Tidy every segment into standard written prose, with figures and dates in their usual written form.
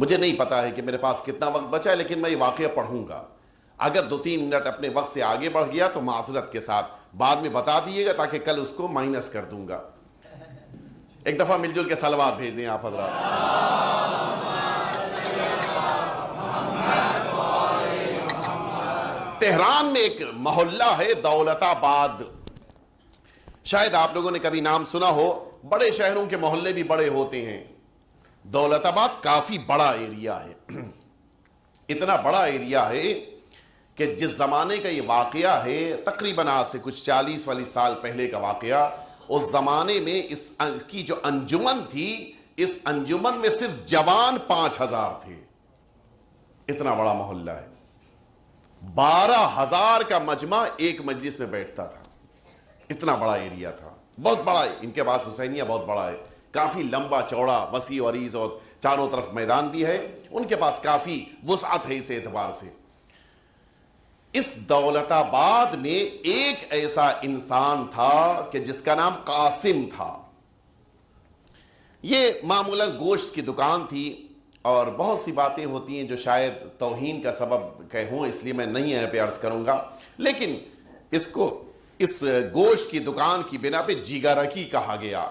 مجھے نہیں پتا ہے کہ میرے پاس کتنا وقت بچا ہے، لیکن میں یہ واقعہ پڑھوں گا. اگر 2-3 منٹ اپنے وقت سے آگے بڑھ گیا تو معذرت کے ساتھ بعد میں بتا دیجیے گا تاکہ کل اس کو مائنس کر دوں گا. ایک دفعہ مل جل کے صلوات بھیج دیں آپ حضرات. تہران میں ایک محلہ ہے دولت آباد. شاید آپ لوگوں نے کبھی نام سنا ہو. بڑے شہروں کے محلے بھی بڑے ہوتے ہیں. دولت آباد کافی بڑا ایریا ہے. اتنا بڑا ایریا ہے کہ جس زمانے کا یہ واقعہ ہے تقریباً آج سے کچھ 40-40 سال پہلے کا واقعہ، اس زمانے میں اس کی جو انجمن تھی، اس انجمن میں صرف جوان 5000 تھے. اتنا بڑا محلہ ہے. 12,000 کا مجمع ایک مجلس میں بیٹھتا تھا. اتنا بڑا ایریا تھا. بہت بڑا ہے. ان کے پاس حسینیہ بہت بڑا ہے، کافی لمبا چوڑا وسیع و عریض، اور چاروں طرف میدان بھی ہے. ان کے پاس کافی وسعت ہے اس اعتبار سے. اس دولت آباد میں ایک ایسا انسان تھا کہ جس کا نام قاسم تھا. یہ معمولاً گوشت کی دکان تھی، اور بہت سی باتیں ہوتی ہیں جو شاید توہین کا سبب ہوں، اس لیے میں نہیں یہاں پہ عرض کروں گا. لیکن اس کو اس گوشت کی دکان کی بنا پہ جگرکی کہا گیا.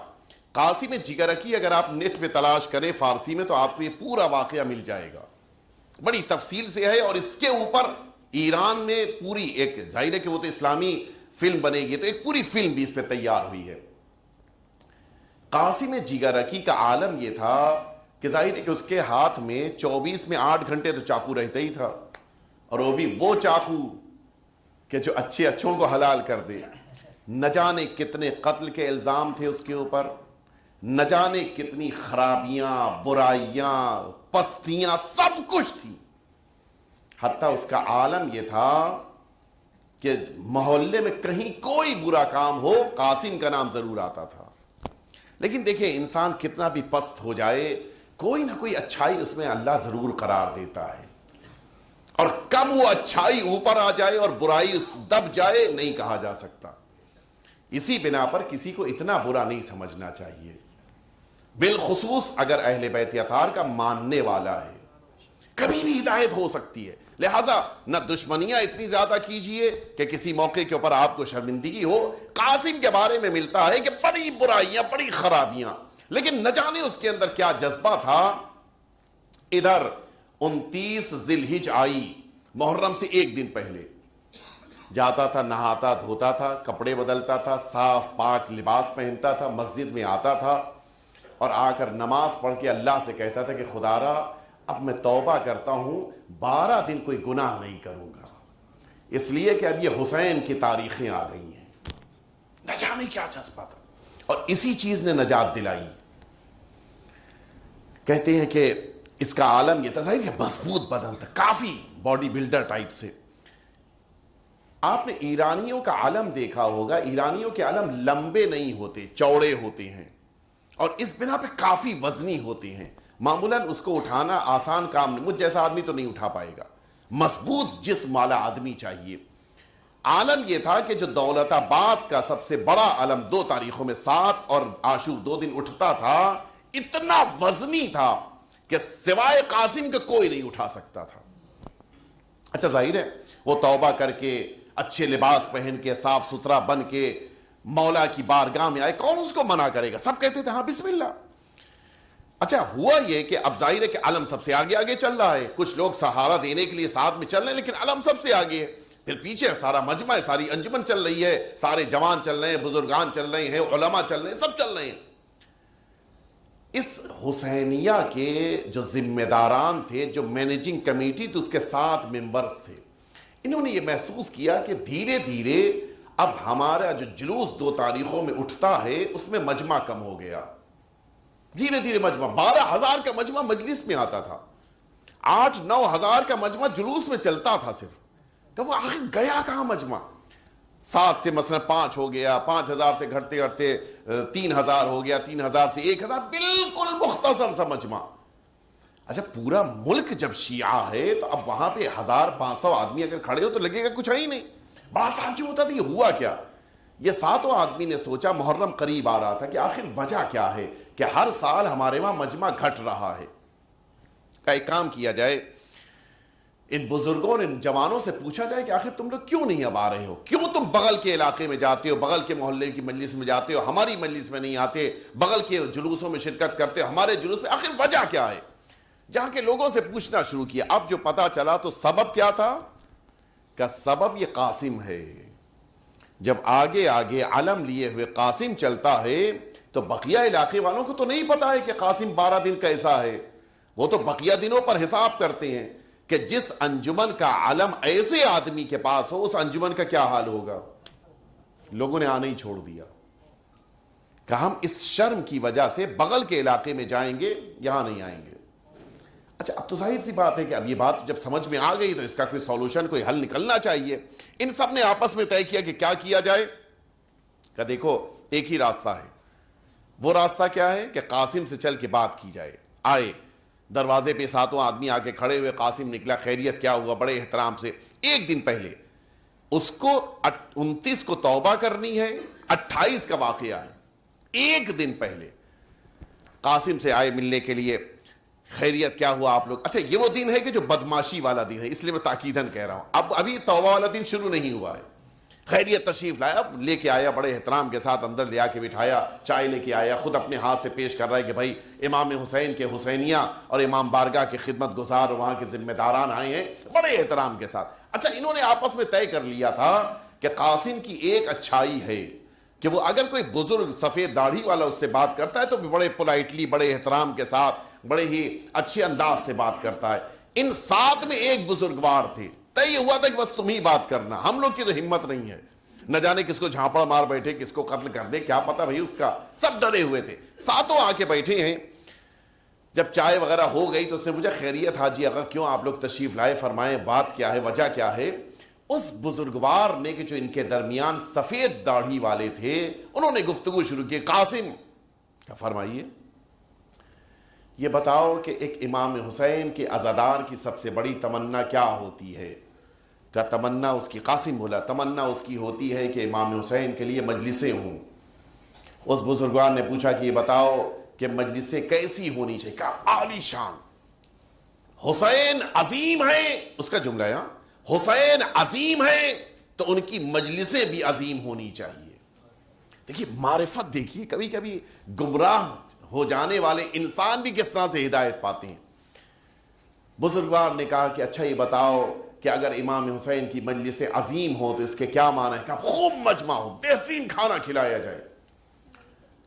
قاسم جگرکی اگر آپ نیٹ پہ تلاش کریں فارسی میں تو آپ کو یہ پورا واقعہ مل جائے گا. بڑی تفصیل سے ہے، اور اس کے اوپر ایران میں پوری ایک ظاہر ہے کہ وہ تو اسلامی فلم بنے گی، تو ایک پوری فلم بھی اس پہ تیار ہوئی ہے. قاسم جگرکی کا عالم یہ تھا کہ ظاہر ہے کہ اس کے ہاتھ میں 24 میں 8 گھنٹے تو چاقو رہتا ہی تھا، اور وہ بھی وہ چاقو کہ جو اچھے اچھوں کو حلال کر دے. نہ جانے کتنے قتل کے الزام تھے اس کے اوپر، نہ جانے کتنی خرابیاں، برائیاں، پستیاں، سب کچھ تھی. حتیٰ اس کا عالم یہ تھا کہ محلے میں کہیں کوئی برا کام ہو قاسم کا نام ضرور آتا تھا. لیکن دیکھیں انسان کتنا بھی پست ہو جائے، کوئی نہ کوئی اچھائی اس میں اللہ ضرور قرار دیتا ہے. اور کب وہ اچھائی اوپر آ جائے اور برائی اس دب جائے نہیں کہا جا سکتا. اسی بنا پر کسی کو اتنا برا نہیں سمجھنا چاہیے، بالخصوص اگر اہل بیت اطہار کا ماننے والا ہے. کبھی بھی ہدایت ہو سکتی ہے. لہٰذا نہ دشمنیاں اتنی زیادہ کیجئے کہ کسی موقع کے اوپر آپ کو شرمندگی ہو. قاسم کے بارے میں ملتا ہے کہ بڑی برائیاں، بڑی خرابیاں، لیکن نہ جانے اس کے اندر کیا جذبہ تھا. ادھر 29 ذی الحج آئی، محرم سے ایک دن پہلے جاتا تھا، نہاتا دھوتا تھا، کپڑے بدلتا تھا، صاف پاک لباس پہنتا تھا، مسجد میں آتا تھا، اور آ کر نماز پڑھ کے اللہ سے کہتا تھا کہ خدا را اب میں توبہ کرتا ہوں، 12 دن کوئی گناہ نہیں کروں گا، اس لیے کہ اب یہ حسین کی تاریخیں آ گئی ہیں. نہ جانے کیا جذبہ تھا، اور اسی چیز نے نجات دلائی. کہتے ہیں کہ اس کا عالم یہ تھا، ظاہر ہے مضبوط بدن تھا، کافی باڈی بلڈر ٹائپ سے. آپ نے ایرانیوں کا علم دیکھا ہوگا. ایرانیوں کے علم لمبے نہیں ہوتے، چوڑے ہوتے ہیں، اور اس بنا پہ کافی وزنی ہوتے ہیں. معمولاً اس کو اٹھانا آسان کام نہیں، مجھ جیسا آدمی تو نہیں اٹھا پائے گا. مضبوط جسم والا آدمی چاہیے. عالم یہ تھا کہ جو دولت آباد کا سب سے بڑا علم 2 تاریخوں میں 7 اور عاشور 2 دن اٹھتا تھا، اتنا وزنی تھا کہ سوائے قاسم کے کوئی نہیں اٹھا سکتا تھا. اچھا ظاہر ہے وہ توبہ کر کے اچھے لباس پہن کے صاف ستھرا بن کے مولا کی بارگاہ میں آئے، کون اس کو منع کرے گا؟ سب کہتے تھے ہاں بسم اللہ. اچھا ہوا یہ کہ اب ظاہر ہے کہ علم سب سے آگے آگے چل رہا ہے. کچھ لوگ سہارا دینے کے لیے ساتھ میں چل رہے ہیں، لیکن علم سب سے آگے ہے. پھر پیچھے سارا مجمع ہے، ساری انجمن چل رہی ہے، سارے جوان چل رہے ہیں، بزرگان چل رہے ہیں، علماء چل رہے ہیں، سب چل رہے ہیں. اس حسینیہ کے جو ذمہ داران تھے، جو مینیجنگ کمیٹی تھی، اس کے 7 ممبرز تھے. انہوں نے یہ محسوس کیا کہ دھیرے دھیرے اب ہمارا جو جلوس 2 تاریخوں میں اٹھتا ہے اس میں مجمع کم ہو گیا. دھیرے دھیرے مجمع 12,000 کا مجمع مجلس میں آتا تھا، 8-9 ہزار کا مجمع جلوس میں چلتا تھا صرف. کہ وہ آخر گیا کہاں مجمع؟ 7 سے مثلا 5 ہو گیا، 5,000 سے گھٹتے گھٹتے 3,000 ہو گیا، 3,000 سے 1,000، بالکل مختصر سا مجمع. اچھا پورا ملک جب شیعہ ہے تو اب وہاں پہ 1,500 آدمی اگر کھڑے ہو تو لگے گا کچھ ہے ہی نہیں. بڑا تعجب ہوتا تھا یہ ہوا کیا. یہ 7 آدمی نے سوچا، محرم قریب آ رہا تھا، کہ آخر وجہ کیا ہے کہ ہر سال ہمارے وہاں مجمع گھٹ رہا ہے. کا ایک کام کیا جائے، ان بزرگوں اور ان جوانوں سے پوچھا جائے کہ آخر تم لوگ کیوں نہیں اب آ رہے ہو، کیوں تم بغل کے علاقے میں جاتے ہو، بغل کے محلے کی مجلس میں جاتے ہو، ہماری مجلس میں نہیں آتے، بغل کے جلوسوں میں شرکت کرتے ہو، ہمارے جلوس میں، آخر وجہ کیا ہے؟ جہاں کے لوگوں سے پوچھنا شروع کیا، اب جو پتا چلا تو سبب کیا تھا؟ کہ سبب یہ قاسم ہے۔ جب آگے آگے علم لیے ہوئے قاسم چلتا ہے تو بقیہ علاقے والوں کو تو نہیں پتا ہے کہ قاسم 12 دن کا ایسا ہے، وہ تو بقیہ دنوں پر حساب کرتے ہیں کہ جس انجمن کا علم ایسے آدمی کے پاس ہو اس انجمن کا کیا حال ہوگا۔ لوگوں نے آنا ہی چھوڑ دیا کہ ہم اس شرم کی وجہ سے بغل کے علاقے میں جائیں گے، یہاں نہیں آئیں گے۔ اچھا، اب تو ظاہر سی بات ہے کہ اب یہ بات جب سمجھ میں آ گئی تو اس کا کوئی سولوشن، کوئی حل نکلنا چاہیے۔ ان سب نے آپس میں طے کیا کہ کیا کیا جائے، کہ دیکھو ایک ہی راستہ ہے۔ وہ راستہ کیا ہے کہ قاسم سے چل کے بات کی جائے۔ آئے دروازے پہ 7 آدمی آ کے کھڑے ہوئے، قاسم نکلا، خیریت کیا ہوا، بڑے احترام سے۔ ایک دن پہلے اس کو 29 کو توبہ کرنی ہے، 28 کا واقعہ ہے، ایک دن پہلے قاسم سے آئے ملنے کے لیے، خیریت کیا ہوا آپ لوگ۔ اچھا، یہ وہ دن ہے کہ جو بدماشی والا دن ہے، اس لیے میں تاکیداً کہہ رہا ہوں، ابھی توبہ والا دن شروع نہیں ہوا ہے۔ خیریت تشریف لایا، اب لے کے آیا، بڑے احترام کے ساتھ اندر لے آ کے بٹھایا، چائے لے کے آیا، خود اپنے ہاتھ سے پیش کر رہا ہے کہ بھائی امام حسین کے حسینیہ اور امام بارگاہ کے خدمت گزار وہاں کے ذمہ داران آئے ہیں، بڑے احترام کے ساتھ۔ اچھا، انہوں نے آپس میں طے کر لیا تھا کہ قاسم کی ایک اچھائی ہے کہ وہ اگر کوئی بزرگ سفید داڑھی والا اس سے بات کرتا ہے تو بڑے پولائٹلی، بڑے احترام کے ساتھ، بڑے ہی اچھے انداز سے بات کرتا ہے۔ ان 7 میں ایک بزرگوار تھے، طے ہوا تھا کہ بس تم ہی بات کرنا، ہم لوگ کی تو ہمت نہیں ہے، نہ جانے کس کو جھانپڑ مار بیٹھے، کس کو قتل کر دے، کیا پتا بھائی اس کا، سب ڈرے ہوئے تھے۔ 7 آ کے بیٹھے ہیں۔ جب چائے وغیرہ ہو گئی تو اس نے مجھے خیریت حاجی آقا کیوں آپ لوگ تشریف لائے، فرمائیں بات کیا ہے، وجہ کیا ہے۔ اس بزرگوار نے کہ جو ان کے درمیان سفید داڑھی والے تھے، انہوں نے گفتگو شروع کی۔ قاسم کیا، فرمائیے، یہ بتاؤ کہ ایک امام حسین کے عزادار کی سب سے بڑی تمنا کیا ہوتی ہے؟ کا تمنا اس کی، قاسم بولا تمنا اس کی ہوتی ہے کہ امام حسین کے لیے مجلسیں ہوں۔ اس بزرگوار نے پوچھا کہ یہ بتاؤ کہ مجلسیں کیسی ہونی چاہیے؟ کہا عالی شان، حسین عظیم ہیں، اس کا جملہ ہے، حسین عظیم ہیں تو ان کی مجلسیں بھی عظیم ہونی چاہیے۔ دیکھیے معرفت، دیکھیے کبھی کبھی گمراہ ہو جانے والے انسان بھی کس طرح سے ہدایت پاتے ہیں۔ بزرگوار نے کہا کہ اچھا یہ بتاؤ کہ اگر امام حسین کی مجلس عظیم ہو تو اس کے کیا معنی ہے؟ کہ خوب مجمع ہو، بہترین کھانا کھلایا جائے۔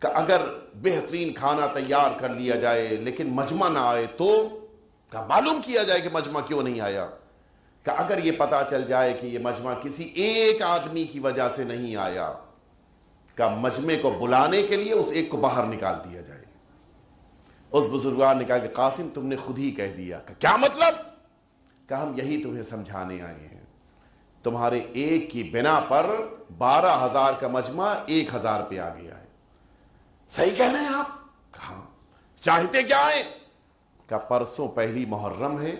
کہ اگر بہترین کھانا تیار کر لیا جائے لیکن مجمع نہ آئے تو کہ معلوم کیا جائے کہ مجمع کیوں نہیں آیا۔ کہ اگر یہ پتا چل جائے کہ یہ مجمع کسی ایک آدمی کی وجہ سے نہیں آیا، کہ مجمع کو بلانے کے لیے اس ایک کو باہر نکال دیا جائے۔ اس بزرگوار نے کہا کہ قاسم تم نے خود ہی کہہ دیا۔ کہ کیا مطلب؟ کہ ہم یہی تمہیں سمجھانے آئے ہیں، تمہارے ایک کی بنا پر 12,000 کا مجمع 1,000 پہ آ گیا ہے۔ صحیح کہہ رہے ہیں آپ؟ کہاں چاہتے کیا ہے؟ کہ پرسوں پہلی محرم ہے،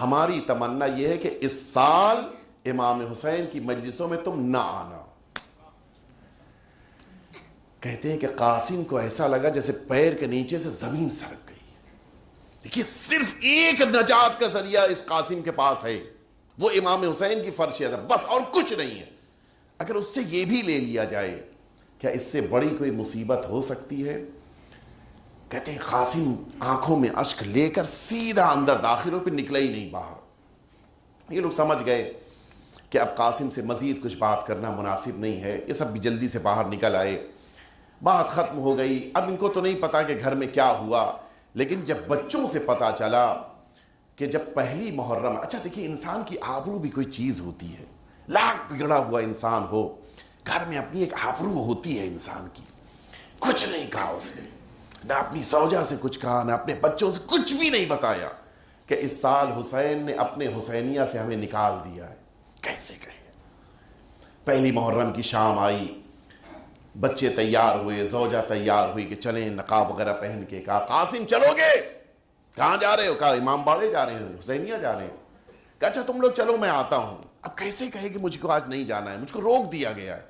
ہماری تمنا یہ ہے کہ اس سال امام حسین کی مجلسوں میں تم نہ آنا۔ کہتے ہیں کہ قاسم کو ایسا لگا جیسے پیر کے نیچے سے زمین سرک گئی۔ دیکھیے صرف ایک نجات کا ذریعہ اس قاسم کے پاس ہے، وہ امام حسین کی فرش ہے، بس اور کچھ نہیں ہے۔ اگر اس سے یہ بھی لے لیا جائے، کیا اس سے بڑی کوئی مصیبت ہو سکتی ہے؟ کہتے ہیں قاسم آنکھوں میں اشک لے کر سیدھا اندر داخل ہو، پھر نکلا ہی نہیں باہر۔ یہ لوگ سمجھ گئے کہ اب قاسم سے مزید کچھ بات کرنا مناسب نہیں ہے، یہ سب بھی جلدی سے باہر نکل آئے۔ بات ختم ہو گئی۔ اب ان کو تو نہیں پتا کہ گھر میں کیا ہوا، لیکن جب بچوں سے پتا چلا کہ جب پہلی محرم، اچھا دیکھیے انسان کی آبرو بھی کوئی چیز ہوتی ہے، لاکھ بگڑا ہوا انسان ہو، گھر میں اپنی ایک آبرو ہوتی ہے انسان کی۔ کچھ نہیں کہا اس نے، نہ اپنی زوجہ سے کچھ کہا، نہ اپنے بچوں سے کچھ بھی نہیں بتایا کہ اس سال حسین نے اپنے حسینیہ سے ہمیں نکال دیا ہے۔ کیسے کہے؟ پہلی محرم کی شام آئی، بچے تیار ہوئے، زوجہ تیار ہوئی کہ چلیں، نقاب وغیرہ پہن کے۔ کہا قاسم چلو گے؟ کہاں جا رہے ہو؟ کہا امام باڑے جا رہے ہیں، حسینیہ جا رہے ہیں۔ کہا اچھا تم لوگ چلو، میں آتا ہوں۔ اب کیسے کہے کہ مجھ کو آج نہیں جانا ہے، مجھ کو روک دیا گیا ہے۔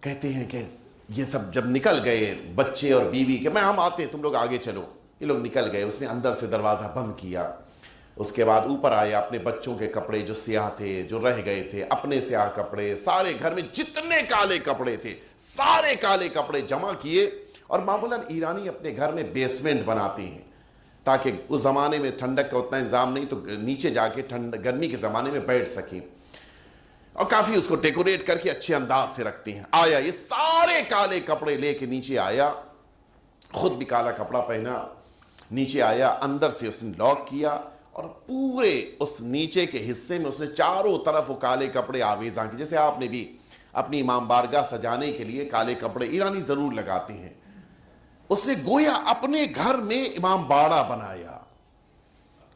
کہتے ہیں کہ یہ سب جب نکل گئے بچے اور بیوی کہ میں ہم آتے ہیں، تم لوگ آگے چلو۔ یہ لوگ نکل گئے. اس نے اندر سے دروازہ بند کیا. اس کے بعد اوپر آیا, اپنے بچوں کے کپڑے جو سیاہ تھے, جو رہ گئے تھے, اپنے سیاہ کپڑے, سارے گھر میں جتنے کالے کپڑے تھے سارے کالے کپڑے جمع کیے. اور معمولاً ایرانی اپنے گھر میں بیسمنٹ بناتے ہیں تاکہ اس زمانے میں ٹھنڈک کا اتنا انتظام نہیں, تو نیچے جا کے گرمی کے زمانے میں بیٹھ سکیں, اور کافی اس کو ڈیکوریٹ کر کے اچھے انداز سے رکھتے ہیں. آیا, یہ سارے کالے کپڑے لے کے نیچے آیا, خود بھی کالا کپڑا پہنا, نیچے آیا, اندر سے اس نے لاک کیا, اور پورے اس نیچے کے حصے میں اس نے چاروں طرف وہ کالے کپڑے آویزاں کی. جیسے آپ نے بھی اپنی امام بارگاہ سجانے کے لیے کالے کپڑے ایرانی ضرور لگاتے ہیں, اس نے گویا اپنے گھر میں امام باڑہ بنایا.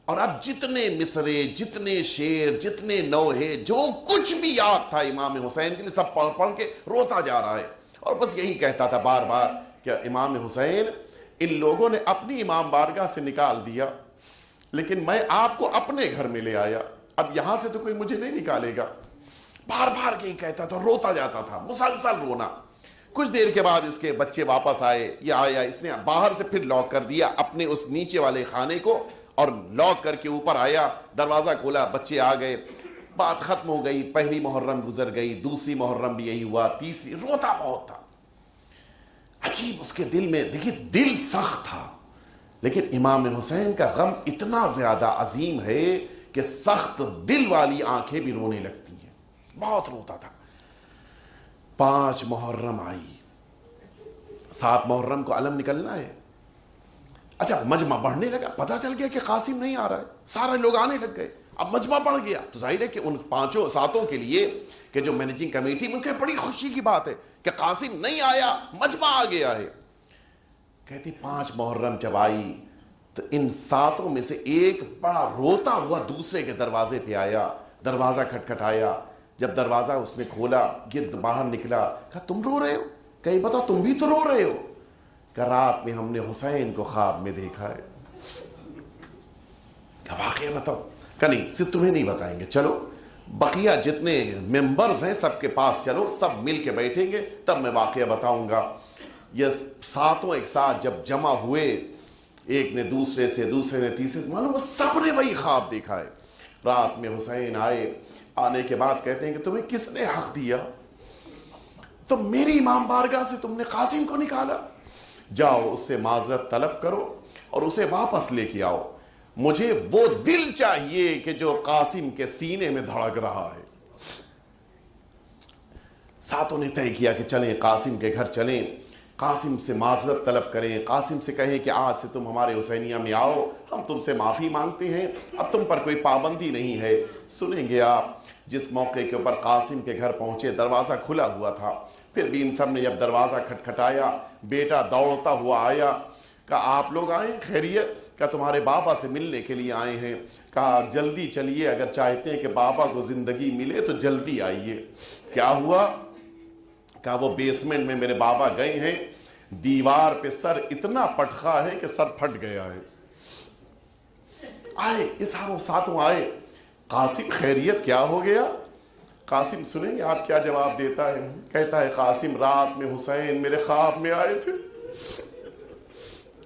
اور اب جتنے مصرے, جتنے شعر, جتنے نوحے, جو کچھ بھی یاد تھا امام حسین کے لیے سب پڑھ پڑھ کے روتا جا رہا ہے, اور بس یہی کہتا تھا بار بار کہ امام حسین, ان لوگوں نے اپنی امام بارگاہ سے نکال دیا, لیکن میں آپ کو اپنے گھر میں لے آیا, اب یہاں سے تو کوئی مجھے نہیں نکالے گا. بار بار یہی کہتا تھا, روتا جاتا تھا, مسلسل رونا. کچھ دیر کے بعد اس کے بچے واپس آئے, یہ آیا, اس نے باہر سے پھر لاک کر دیا اپنے اس نیچے والے خانے کو, اور لاک کر کے اوپر آیا, دروازہ کھولا, بچے آ گئے, بات ختم ہو گئی. پہلی محرم گزر گئی, دوسری محرم بھی یہی ہوا, تیسری. روتا بہت تھا. عجیب, اس کے دل میں دیکھیے دل سخت تھا, لیکن امام حسین کا غم اتنا زیادہ عظیم ہے کہ سخت دل والی آنکھیں بھی رونے لگتی ہیں. بہت روتا تھا. 5 محرم آئی, 7 محرم کو علم نکلنا ہے. اچھا, مجمع بڑھنے لگا, پتہ چل گیا کہ قاسم نہیں آ رہا ہے, سارے لوگ آنے لگ گئے. اب مجمع بڑھ گیا تو ظاہر ہے کہ ان 5-7 کے لیے کہ جو مینیجنگ کمیٹی میں, ان کے بڑی خوشی کی بات ہے کہ قاسم نہیں آیا, مجمع آ گیا ہے. کہتی 5 محرم جب آئی تو ان 7 میں سے ایک بڑا روتا ہوا دوسرے کے دروازے پہ آیا, دروازہ کھٹکھٹایا. جب دروازہ اس نے کھولا, یہ باہر نکلا, کہا تم رو رہے ہو؟ کہیں بتاؤ تم بھی تو رو رہے ہو. کہ رات میں ہم نے حسین کو خواب میں دیکھا ہے. کہ واقعہ بتاؤ؟ کہ نہیں, صرف تمہیں نہیں بتائیں گے, چلو بقیہ جتنے ممبرز ہیں سب کے پاس چلو, سب مل کے بیٹھیں گے تب میں واقعہ بتاؤں گا. یہ 7 ایک ساتھ جب جمع ہوئے, ایک نے دوسرے سے, دوسرے نے تیسرے, معلوم سب نے وہی خواب دیکھا ہے. رات میں حسین آئے, آنے کے بعد کہتے ہیں کہ تمہیں کس نے حق دیا, تم میری امام بارگاہ سے تم نے قاسم کو نکالا, جاؤ اس سے معذرت طلب کرو اور اسے واپس لے کے آؤ. مجھے وہ دل چاہیے کہ جو قاسم کے سینے میں دھڑک رہا ہے. 7 نے طے کیا کہ چلیں قاسم کے گھر چلیں, قاسم سے معذرت طلب کریں, قاسم سے کہیں کہ آج سے تم ہمارے حسینیہ میں آؤ, ہم تم سے معافی مانگتے ہیں, اب تم پر کوئی پابندی نہیں ہے. سنیں گے آپ, جس موقع کے اوپر قاسم کے گھر پہنچے, دروازہ کھلا ہوا تھا, پھر بھی ان سب نے جب دروازہ کھٹکھٹایا, بیٹا دوڑتا ہوا آیا. کہا آپ لوگ آئے خیریت؟ کہا تمہارے بابا سے ملنے کے لیے آئے ہیں. کہا جلدی چلیے, اگر چاہتے ہیں کہ بابا کو زندگی ملے تو جلدی آئیے. کیا ہوا؟ کہا وہ بیسمنٹ میں میرے بابا گئے ہیں, دیوار پہ سر اتنا پٹخا ہے کہ سر پھٹ گیا ہے. آئے, یہ ساروں 7 آئے. قاسم خیریت کیا ہو گیا؟ قاسم سنیں گے آپ کیا جواب دیتا ہے. کہتا ہے قاسم رات میں حسین میرے خواب میں آئے تھے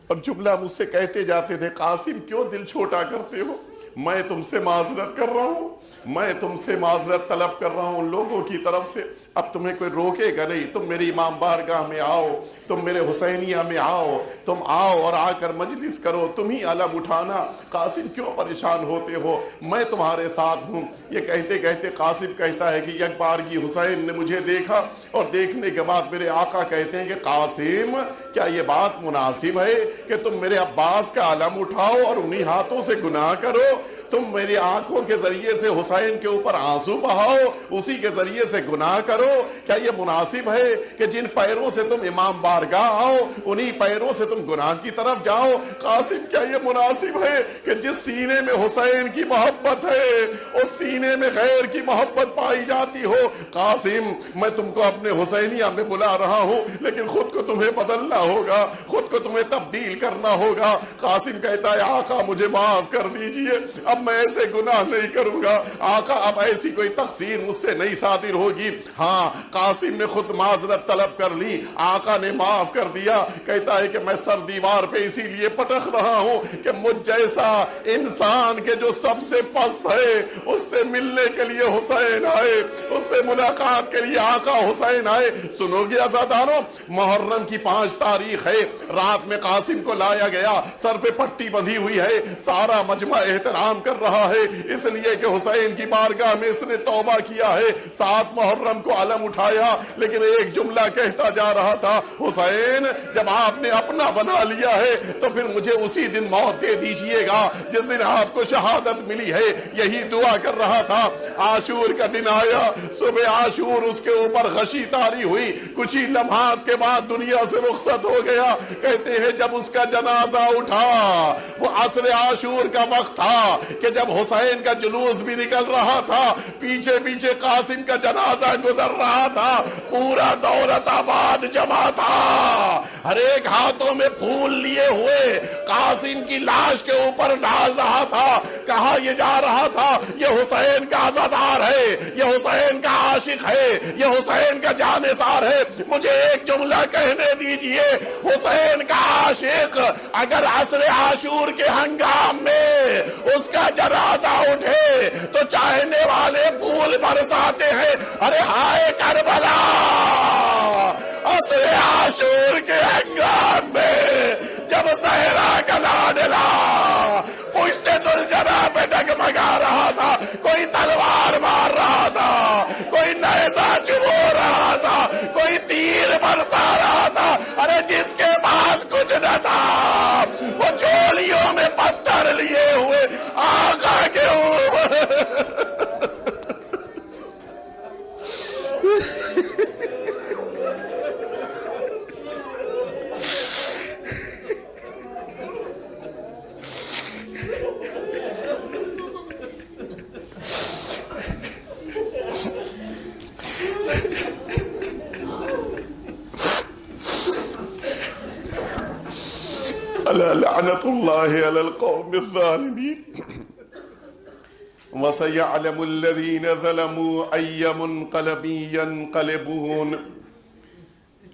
اور جملہ مجھ سے کہتے جاتے تھے, قاسم کیوں دل چھوٹا کرتے ہو, میں تم سے معذرت کر رہا ہوں, میں تم سے معذرت طلب کر رہا ہوں ان لوگوں کی طرف سے, اب تمہیں کوئی روکے گا نہیں, تم میری امام بارگاہ میں آؤ, تم میرے حسینیہ میں آؤ, تم آؤ اور آ کر مجلس کرو, تم ہی علم اٹھانا, قاسم کیوں پریشان ہوتے ہو, میں تمہارے ساتھ ہوں. یہ کہتے کہتے قاسم کہتا ہے کہ یک بار کی حسین نے مجھے دیکھا, اور دیکھنے کے بعد میرے آقا کہتے ہیں کہ قاسم کیا یہ بات مناسب ہے کہ تم میرے عباس کا علم اٹھاؤ اور انہی ہاتھوں سے گناہ کرو, تم میری آنکھوں کے ذریعے سے حسین کے اوپر آنسو بہاؤ, اسی کے ذریعے سے گناہ کرو, کیا یہ مناسب ہے کہ جن پیروں سے تم امام بارگاہ آؤ انہی پیروں سے تم گناہ کی طرف جاؤ. قاسم کیا یہ مناسب ہے کہ جس سینے میں حسین کی محبت ہے اس سینے میں غیر کی محبت پائی جاتی ہو. قاسم میں تم کو اپنے حسینیہ میں بلا رہا ہوں, لیکن خود کو تمہیں بدلنا ہوگا, خود کو تمہیں تبدیل کرنا ہوگا. قاسم کہتا ہے آقا مجھے معاف کر دیجئے, اب اب میں ایسے گناہ نہیں کروں گا آقا، اب ایسی کوئی تقصیر مجھ سے نہیں صادر ہوگی۔ ہاں قاسم نے خود معذرت طلب کر لی، آقا نے معاف کر دیا۔ کہتا ہے کہ میں سر دیوار پہ اسی لیے پٹک رہا ہوں کہ مجھ جیسا انسان کے جو سب سے پس ہے اس سے ملنے کے لیے حسین آئے، اس سے ملاقات کے لیے آقا حسین آئے۔ سنو گے عزادارو، محرم کی 5 تاریخ ہے، رات میں قاسم کو لایا گیا، سر پہ پٹی بندھی ہوئی ہے، سارا مجمع احترام کر رہا ہے اس لیے کہ حسین کی بارگاہ میں اس نے توبہ کیا ہے۔ 7 محرم کو علم اٹھایا، لیکن ایک جملہ کہتا جا رہا تھا، حسین جب آپ نے اپنا بنا لیا ہے تو پھر مجھے اسی دن موت دے دیجئے گا جس دن آپ کو شہادت ملی ہے۔ یہی دعا کر رہا تھا۔ عاشور کا دن آیا، صبح عاشور اس کے اوپر غشی طاری ہوئی، کچھ ہی لمحات کے بعد دنیا سے رخصت ہو گیا۔ کہتے ہیں جب اس کا جنازہ اٹھا، وہ عصر عاشور کا وقت تھا کہ جب حسین کا جلوس بھی نکل رہا تھا، پیچھے پیچھے قاسم کا جنازہ گزر رہا تھا، پورا دولت آباد جمع تھا، ہر ایک ہاتھوں میں پھول لیے ہوئے قاسم کی لاش کے اوپر ڈال رہا تھا۔ کہا یہ جا رہا تھا یہ حسین کا عزادار ہے، یہ حسین کا عاشق ہے، یہ حسین کا جانثار ہے۔ مجھے ایک جملہ کہنے دیجئے، حسین کا عاشق اگر عصر عاشور کے ہنگام میں اس کا جنازہ اٹھے تو چاہنے والے پھول برساتے ہیں۔ ارے ہائے کربلا، عصر عاشور کے ہنگام میں جب زہرا کا لاڈلا پشت ذوالجلال پہ ڈگمگا رہا تھا، کوئی تلوار مار رہا تھا، کوئی نیزہ چبو رہا تھا، کوئی تیر برسا رہا تھا، ارے جس کے پاس کچھ نہ تھا وہ چولیوں میں پتھر لیے ہوئے آقا کے اوپر لعنت اللہ علی القوم الظالمین وسيعلم الذين ظلموا أي منقلب ينقلبون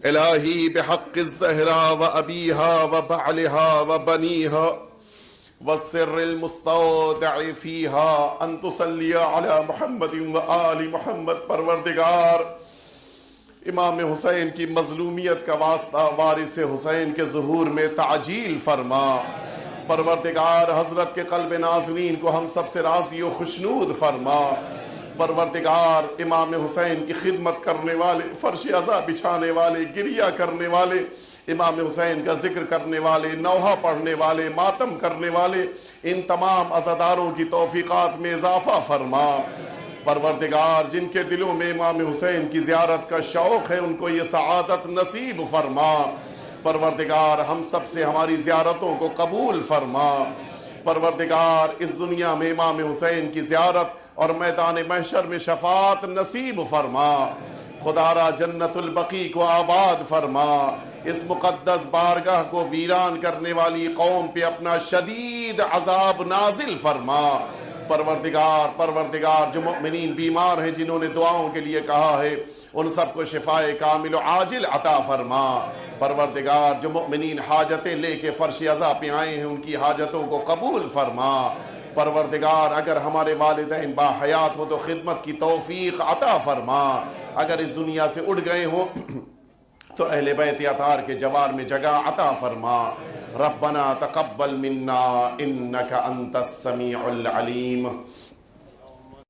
إلهي بحق الزهراء وأبيها وبعلها وبنيها والسر المستودع فيها أن تصلي على محمد وآل محمد۔ پروردگار امام حسین کی مظلومیت کا واسطہ وارث حسین کے ظہور میں تعجیل فرما۔ پروردگار حضرت کے قلب ناظرین کو ہم سب سے راضی و خوشنود فرما۔ پروردگار امام حسین کی خدمت کرنے والے، فرش عزا بچھانے والے، گریہ کرنے والے، امام حسین کا ذکر کرنے والے، نوحہ پڑھنے والے، ماتم کرنے والے، ان تمام عزاداروں کی توفیقات میں اضافہ فرما۔ پروردگار جن کے دلوں میں امام حسین کی زیارت کا شوق ہے ان کو یہ سعادت نصیب فرما۔ پروردگار ہم سب سے ہماری زیارتوں کو قبول فرما۔ پروردگار اس دنیا میں امام حسین کی زیارت اور میدان محشر میں شفاعت نصیب فرما۔ خدا را جنت البقیع کو آباد فرما۔ اس مقدس بارگاہ کو ویران کرنے والی قوم پہ اپنا شدید عذاب نازل فرما۔ پروردگار جو مؤمنین بیمار ہیں جنہوں نے دعاؤں کے لیے کہا ہے ان سب کو شفائے کامل و عاجل عطا فرما۔ پروردگار جو مؤمنین حاجتیں لے کے فرش عزا پہ آئے ہیں ان کی حاجتوں کو قبول فرما۔ پروردگار اگر ہمارے والدین با حیات ہو تو خدمت کی توفیق عطا فرما، اگر اس دنیا سے اٹھ گئے ہوں تو اہل بیت اطہار کے جوار میں جگہ عطا فرما۔ ربنا تقبل منا انك انت السميع العليم